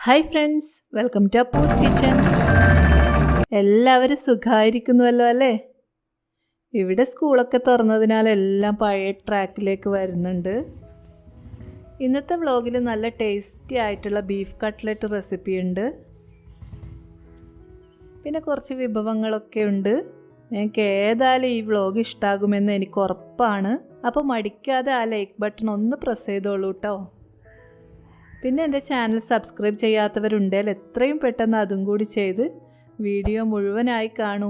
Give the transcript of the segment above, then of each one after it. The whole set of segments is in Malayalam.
Hi friends, welcome to Appus kitchen. എല്ലാവരും സുഖായിരിക്കുന്നുവല്ലോ അല്ലേ? ഇവിടെ സ്കൂളൊക്കെ തുറന്നതിനാൽ എല്ലാം പഴയ ട്രാക്കിലേക്ക് വരുന്നുണ്ട്. ഇന്നത്തെ വ്ലോഗിൽ നല്ല ടേസ്റ്റി ആയിട്ടുള്ള ബീഫ് കട്ട്ലറ്റ് റെസിപ്പി ഉണ്ട്. പിന്നെ കുറച്ച് വിഭവങ്ങളൊക്കെ ഉണ്ട്. നിങ്ങൾക്ക് ഏതായാലും ഈ വ്ലോഗ് ഇഷ്ടാകുമെന്ന് എനിക്ക് ഉറപ്പാണ്. അപ്പോൾ മടിക്കാതെ ആ ലൈക്ക് ബട്ടൺ ഒന്ന് പ്രസ് ചെയ്തോളൂ കേട്ടോ. പിന്നെ എൻ്റെ ചാനൽ സബ്സ്ക്രൈബ് ചെയ്യാത്തവരുണ്ടെങ്കിൽ എത്രയും പെട്ടെന്ന് അതും കൂടി ചെയ്ത് വീഡിയോ മുഴുവനായി കാണൂ.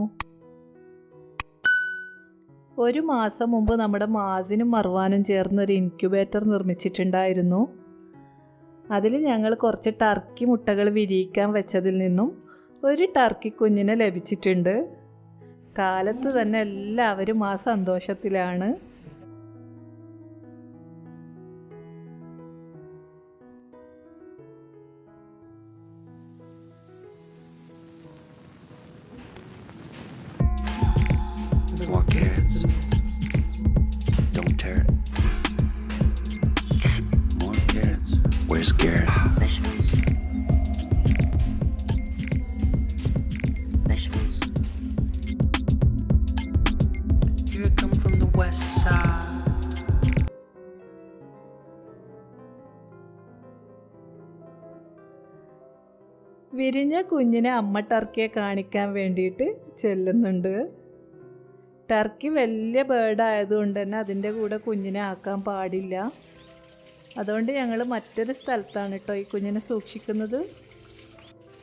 ഒരു മാസം മുമ്പ് നമ്മുടെ മാസിനും മറുവാനും ചേർന്നൊരു ഇൻക്യുബേറ്റർ നിർമ്മിച്ചിട്ടുണ്ടായിരുന്നു. അതിൽ ഞങ്ങൾ കുറച്ച് ടർക്കി മുട്ടകൾ വിരിയിക്കാൻ വെച്ചതിൽ നിന്നും ഒരു ടർക്കി കുഞ്ഞിനെ ലഭിച്ചിട്ടുണ്ട്. കാലത്ത് തന്നെ എല്ലാവരും ആ സന്തോഷത്തിലാണ്. More carrots. Don't tear it. More carrots. Where's Garrett? Vegetables. Vegetables. Here I come from the west side. വിരിഞ്ഞ കുഞ്ഞിനെ അമ്മ ടർക്കിയെ കാണിക്കാൻ വേണ്ടിയിട്ട് ചെല്ലുന്നുണ്ട്. ടർക്കി വലിയ ബേർഡായതുകൊണ്ട് തന്നെ അതിൻ്റെ കൂടെ കുഞ്ഞിനെ ആക്കാൻ പാടില്ല. അതുകൊണ്ട് ഞങ്ങൾ മറ്റൊരു സ്ഥലത്താണ് കേട്ടോ ഈ കുഞ്ഞിനെ സൂക്ഷിക്കുന്നത്.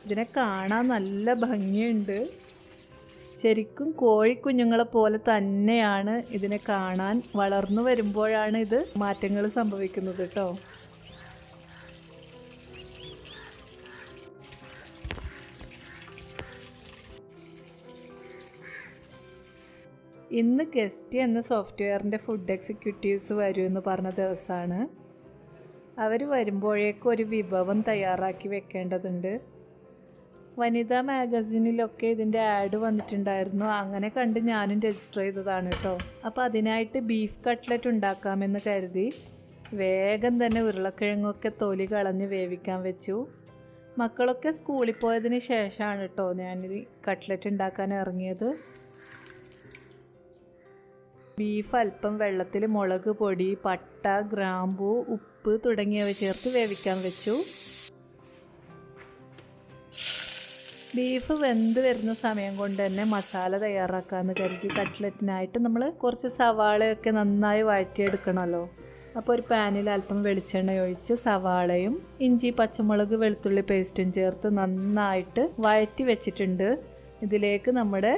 ഇതിനെ കാണാൻ നല്ല ഭംഗിയുണ്ട്. ശരിക്കും കോഴിക്കുഞ്ഞുങ്ങളെ പോലെ തന്നെയാണ് ഇതിനെ കാണാൻ. വളർന്നു വരുമ്പോഴാണ് ഇത് മാറ്റങ്ങൾ സംഭവിക്കുന്നത് കേട്ടോ. ഇന്ന് ഗസ്റ്റി എന്ന സോഫ്റ്റ്വെയറിൻ്റെ ഫുഡ് എക്സിക്യൂട്ടീവ്സ് വരുമെന്ന് പറഞ്ഞ ദിവസമാണ്. അവർ വരുമ്പോഴേക്കും ഒരു വിഭവം തയ്യാറാക്കി വെക്കേണ്ടതുണ്ട്. വനിതാ മാഗസിനിലൊക്കെ ഇതിൻ്റെ ആഡ് വന്നിട്ടുണ്ടായിരുന്നു. അങ്ങനെ കണ്ട് ഞാനും രജിസ്റ്റർ ചെയ്തതാണ് കേട്ടോ. അപ്പോൾ അതിനായിട്ട് ബീഫ് കട്ട്ലറ്റ് ഉണ്ടാക്കാമെന്ന് കരുതി വേഗം തന്നെ ഉരുളക്കിഴങ്ങൊക്കെ തൊലി കളഞ്ഞ് വേവിക്കാൻ വെച്ചു. മക്കളൊക്കെ സ്കൂളിൽ പോയതിന് ശേഷമാണ് കേട്ടോ ഞാനിത് കട്ട്ലറ്റ് ഉണ്ടാക്കാൻ ഇറങ്ങിയത്. ബീഫ് അല്പം വെള്ളത്തിൽ മുളക് പൊടി, പട്ട, ഗ്രാമ്പൂ, ഉപ്പ് തുടങ്ങിയവ ചേർത്ത് വേവിക്കാൻ വെച്ചു. ബീഫ് വെന്ത് വരുന്ന സമയം കൊണ്ട് തന്നെ മസാല തയ്യാറാക്കാമെന്ന് കരുതി കട്ട്ലറ്റിനായിട്ട് നമ്മൾ കുറച്ച് സവാളയൊക്കെ നന്നായി വഴറ്റിയെടുക്കണമല്ലോ. അപ്പോൾ ഒരു പാനിൽ അല്പം വെളിച്ചെണ്ണ ഒഴിച്ച് സവാളയും ഇഞ്ചി, പച്ചമുളക്, വെളുത്തുള്ളി പേസ്റ്റും ചേർത്ത് നന്നായിട്ട് വഴറ്റി വെച്ചിട്ടുണ്ട്. ഇതിലേക്ക് നമ്മുടെ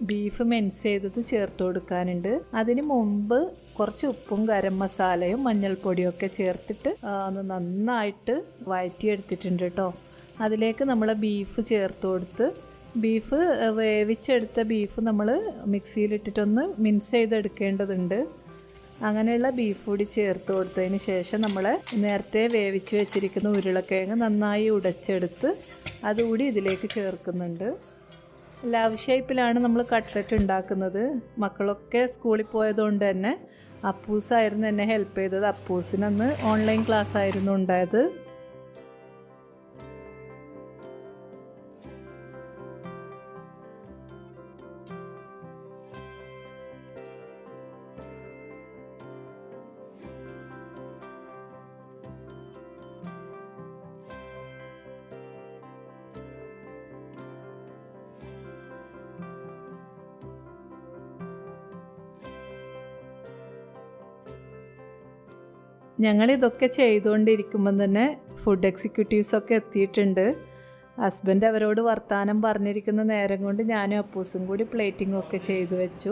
ബീഫ് മിക്സ് ചെയ്തത് ചേർത്ത് കൊടുക്കാനുണ്ട്. അതിന് മുമ്പ് കുറച്ച് ഉപ്പും ഗരം മസാലയും മഞ്ഞൾപ്പൊടിയും ഒക്കെ ചേർത്തിട്ട് ഒന്ന് നന്നായിട്ട് വഴറ്റിയെടുത്തിട്ടുണ്ട് കേട്ടോ. അതിലേക്ക് നമ്മൾ ബീഫ് ചേർത്ത് കൊടുത്ത് ബീഫ് വേവിച്ചെടുത്ത ബീഫ് നമ്മൾ മിക്സിയിലിട്ടിട്ടൊന്ന് മിക്സ് ചെയ്തെടുക്കേണ്ടതുണ്ട്. അങ്ങനെയുള്ള ബീഫ് കൂടി ചേർത്ത് കൊടുത്തതിന് ശേഷം നമ്മൾ നേരത്തെ വേവിച്ച് വെച്ചിരിക്കുന്ന ഉരുളക്കിഴങ്ങ് നന്നായി ഉടച്ചെടുത്ത് അതുകൂടി ഇതിലേക്ക് ചേർക്കുന്നുണ്ട്. ലവ് ഷേപ്പിലാണ് നമ്മൾ കട്ട്ലറ്റ് ഉണ്ടാക്കുന്നത്. മക്കളൊക്കെ സ്കൂളിൽ പോയതുകൊണ്ട് തന്നെ അപ്പൂസായിരുന്നു എന്നെ ഹെൽപ്പ് ചെയ്തത്. അപ്പൂസിനന്ന് ഓൺലൈൻ ക്ലാസ് ആയിരുന്നു ഉണ്ടായത്. ഞങ്ങളിതൊക്കെ ചെയ്തുകൊണ്ടിരിക്കുമ്പം തന്നെ ഫുഡ് എക്സിക്യൂട്ടീവ്സൊക്കെ എത്തിയിട്ടുണ്ട്. ഹസ്ബൻഡ് അവരോട് വർത്തമാനം പറഞ്ഞിരിക്കുന്ന നേരം കൊണ്ട് ഞാനും അപ്പൂസും കൂടി പ്ലേറ്റിങ്ങൊക്കെ ചെയ്തു വെച്ചു.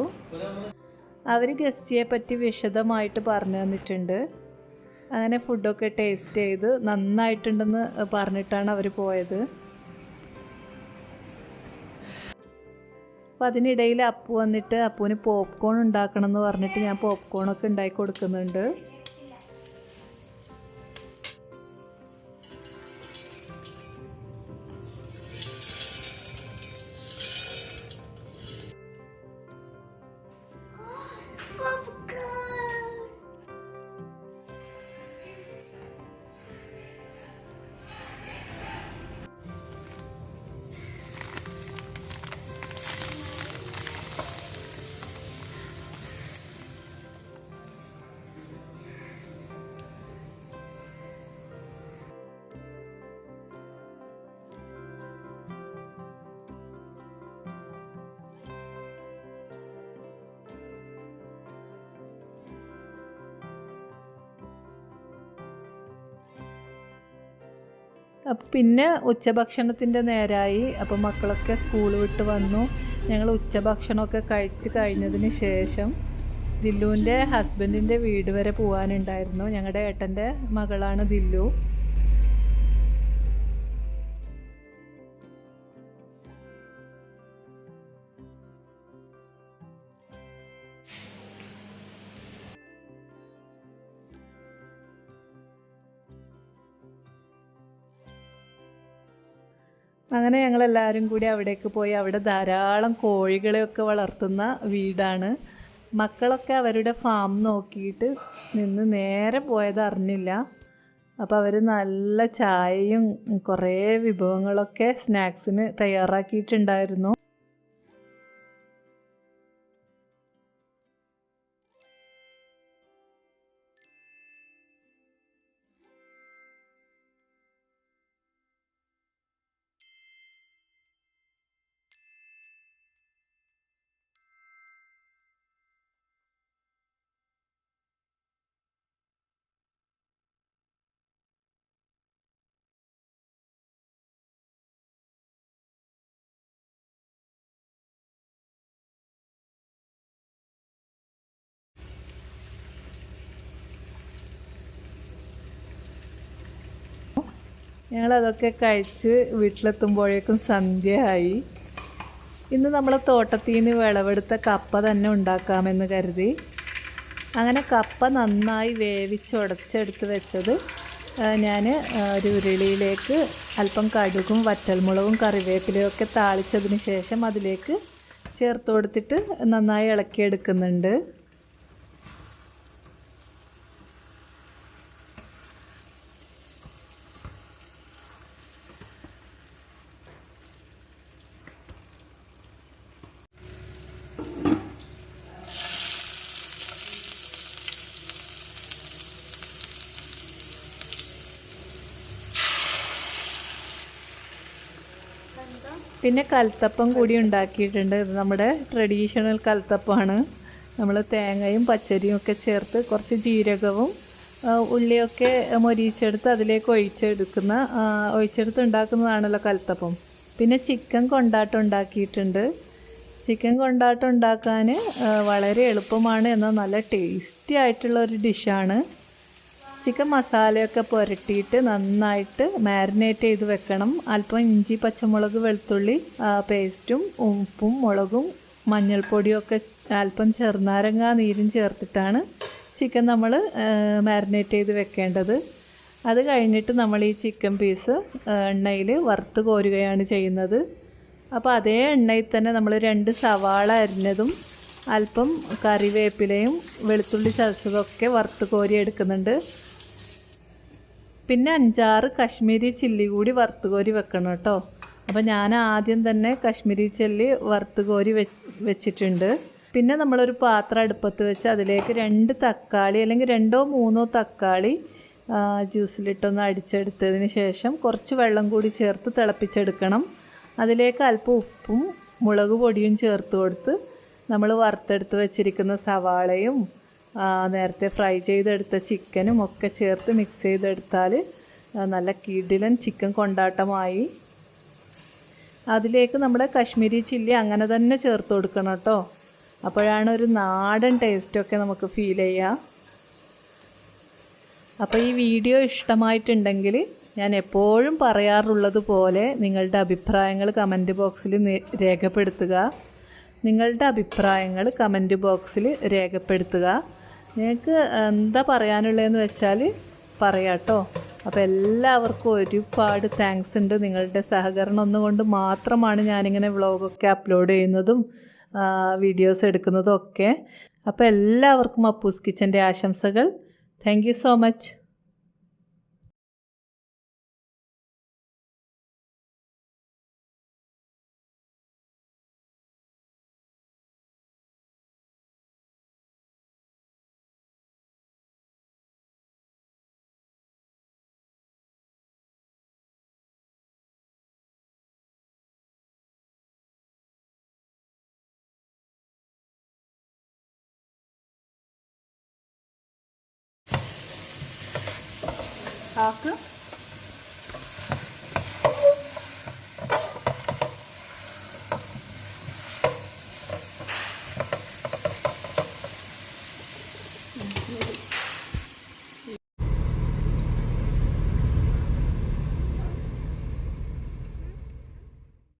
അവർ ഗസ്റ്റിയെ പറ്റി വിശദമായിട്ട് പറഞ്ഞു തന്നിട്ടുണ്ട്. അങ്ങനെ ഫുഡൊക്കെ ടേസ്റ്റ് ചെയ്ത് നന്നായിട്ടുണ്ടെന്ന് പറഞ്ഞിട്ടാണ് അവർ പോയത്. അപ്പോൾ അതിനിടയിൽ അപ്പു വന്നിട്ട് അപ്പുവിന് പോപ്കോൺ ഉണ്ടാക്കണം എന്ന് പറഞ്ഞിട്ട് ഞാൻ പോപ്കോണൊക്കെ ഉണ്ടാക്കി കൊടുക്കുന്നുണ്ട്. അപ്പം പിന്നെ ഉച്ചഭക്ഷണത്തിൻ്റെ നേരമായി. അപ്പം മക്കളൊക്കെ സ്കൂൾ വിട്ട് വന്നു. ഞങ്ങൾ ഉച്ചഭക്ഷണമൊക്കെ കഴിച്ച് കഴിഞ്ഞതിന് ശേഷം ദില്ലുവിൻ്റെ ഹസ്ബൻഡിൻ്റെ വീട് വരെ പോകാനുണ്ടായിരുന്നു. ഞങ്ങളുടെ ഏട്ടൻ്റെ മകളാണ് ദില്ലു. അങ്ങനെ ഞങ്ങളെല്ലാവരും കൂടി അവിടേക്ക് പോയി. അവിടെ ധാരാളം കോഴികളെയൊക്കെ വളർത്തുന്ന വീടാണ്. മക്കളൊക്കെ അവരുടെ ഫാം നോക്കിയിട്ട് നിന്ന് നേരെ പോയത് അറിഞ്ഞില്ല. അപ്പോൾ അവർ നല്ല ചായയും കുറേ വിഭവങ്ങളൊക്കെ സ്നാക്സിന് തയ്യാറാക്കിയിട്ടുണ്ടായിരുന്നു. ഞങ്ങളതൊക്കെ കഴിച്ച് വീട്ടിലെത്തുമ്പോഴേക്കും സന്ധ്യയായി. ഇന്ന് നമ്മളെ തോട്ടത്തിൽ നിന്ന് വിളവെടുത്ത കപ്പ തന്നെ ഉണ്ടാക്കാമെന്ന് കരുതി. അങ്ങനെ കപ്പ നന്നായി വേവിച്ചുടച്ചെടുത്ത് വെച്ചത് ഞാൻ ഒരു ഉരുളിയിലേക്ക് അല്പം കടുകും വറ്റൽമുളകും കറിവേപ്പിലയും ഒക്കെ താളിച്ചതിന് ശേഷം അതിലേക്ക് ചേർത്ത് കൊടുത്തിട്ട് നന്നായി ഇളക്കിയെടുക്കുന്നുണ്ട്. പിന്നെ കൽത്തപ്പം കൂടി ഉണ്ടാക്കിയിട്ടുണ്ട്. ഇത് നമ്മുടെ ട്രഡീഷണൽ കൽത്തപ്പമാണ്. നമ്മൾ തേങ്ങയും പച്ചരിയും ഒക്കെ ചേർത്ത് കുറച്ച് ജീരകവും ഉള്ളിയൊക്കെ മൊരിയിച്ചെടുത്ത് അതിലേക്ക് ഒഴിച്ചെടുത്ത് ഉണ്ടാക്കുന്നതാണല്ലോ കൽത്തപ്പം. പിന്നെ ചിക്കൻ കൊണ്ടാട്ടം ഉണ്ടാക്കിയിട്ടുണ്ട്. ചിക്കൻ കൊണ്ടാട്ടം ഉണ്ടാക്കാൻ വളരെ എളുപ്പമാണ്, എന്നാൽ നല്ല ടേസ്റ്റി ആയിട്ടുള്ള ഒരു ഡിഷാണ്. ചിക്കൻ മസാലയൊക്കെ പുരട്ടിയിട്ട് നന്നായിട്ട് മാരിനേറ്റ് ചെയ്ത് വെക്കണം. അല്പം ഇഞ്ചി പച്ചമുളക് വെളുത്തുള്ളി പേസ്റ്റും ഉപ്പും മുളകും മഞ്ഞൾപ്പൊടിയും ഒക്കെ അല്പം ചെറുനാരങ്ങ നീരും ചേർത്തിട്ടാണ് ചിക്കൻ നമ്മൾ മാരിനേറ്റ് ചെയ്ത് വെക്കേണ്ടത്. അത് കഴിഞ്ഞിട്ട് നമ്മൾ ഈ ചിക്കൻ പീസ് എണ്ണയിൽ വറുത്ത് കോരുകയാണ് ചെയ്യുന്നത്. അപ്പോൾ അതേ എണ്ണയിൽ തന്നെ നമ്മൾ 2 സവാള അരിഞ്ഞതും അല്പം കറിവേപ്പിലയും വെളുത്തുള്ളി ചതച്ചതൊക്കെ വറുത്ത് കോരി എടുക്കുന്നുണ്ട്. പിന്നെ 5-6 കശ്മീരി ചില്ലി കൂടി വറുത്ത് കോരി വെക്കണം കേട്ടോ. അപ്പോൾ ഞാൻ ആദ്യം തന്നെ കശ്മീരി ചില്ലി വറുത്ത് കോരി വെച്ചിട്ടുണ്ട്. പിന്നെ നമ്മളൊരു പാത്രം അടുപ്പത്ത് വെച്ച് അതിലേക്ക് 2 തക്കാളി അല്ലെങ്കിൽ 2-3 തക്കാളി ജ്യൂസിലിട്ടൊന്ന് അടിച്ചെടുത്തതിന് ശേഷം കുറച്ച് വെള്ളം കൂടി ചേർത്ത് തിളപ്പിച്ചെടുക്കണം. അതിലേക്ക് അല്പം ഉപ്പും മുളക് പൊടിയും ചേർത്ത് കൊടുത്ത് നമ്മൾ വറുത്തെടുത്ത് വെച്ചിരിക്കുന്ന സവാളയും നേരത്തെ ഫ്രൈ ചെയ്തെടുത്ത ചിക്കനും ഒക്കെ ചേർത്ത് മിക്സ് ചെയ്തെടുത്താൽ നല്ല കിടിലൻ ചിക്കൻ കൊണ്ടാട്ടമായി. അതിലേക്ക് നമ്മുടെ കശ്മീരി ചില്ലി അങ്ങനെ തന്നെ ചേർത്ത് കൊടുക്കണം കേട്ടോ. അപ്പോഴാണ് ഒരു നാടൻ ടേസ്റ്റൊക്കെ നമുക്ക് ഫീൽ ചെയ്യുക. അപ്പോൾ ഈ വീഡിയോ ഇഷ്ടമായിട്ടുണ്ടെങ്കിൽ ഞാൻ എപ്പോഴും പറയാറുള്ളത് പോലെ നിങ്ങളുടെ അഭിപ്രായങ്ങൾ കമൻറ്റ് ബോക്സിൽ രേഖപ്പെടുത്തുക. നിങ്ങൾക്ക് എന്താ പറയാനുള്ളതെന്ന് വെച്ചാൽ പറയാം കേട്ടോ. അപ്പോൾ എല്ലാവർക്കും ഒരുപാട് താങ്ക്സ് ഉണ്ട്. നിങ്ങളുടെ സഹകരണം ഒന്നുകൊണ്ട് മാത്രമാണ് ഞാനിങ്ങനെ വ്ളോഗൊക്കെ അപ്ലോഡ് ചെയ്യുന്നതും വീഡിയോസ് എടുക്കുന്നതും ഒക്കെ. അപ്പോൾ എല്ലാവർക്കും അപ്പൂസ് കിച്ചൻ്റെ ആശംസകൾ. Thank you so much. ആക്ക്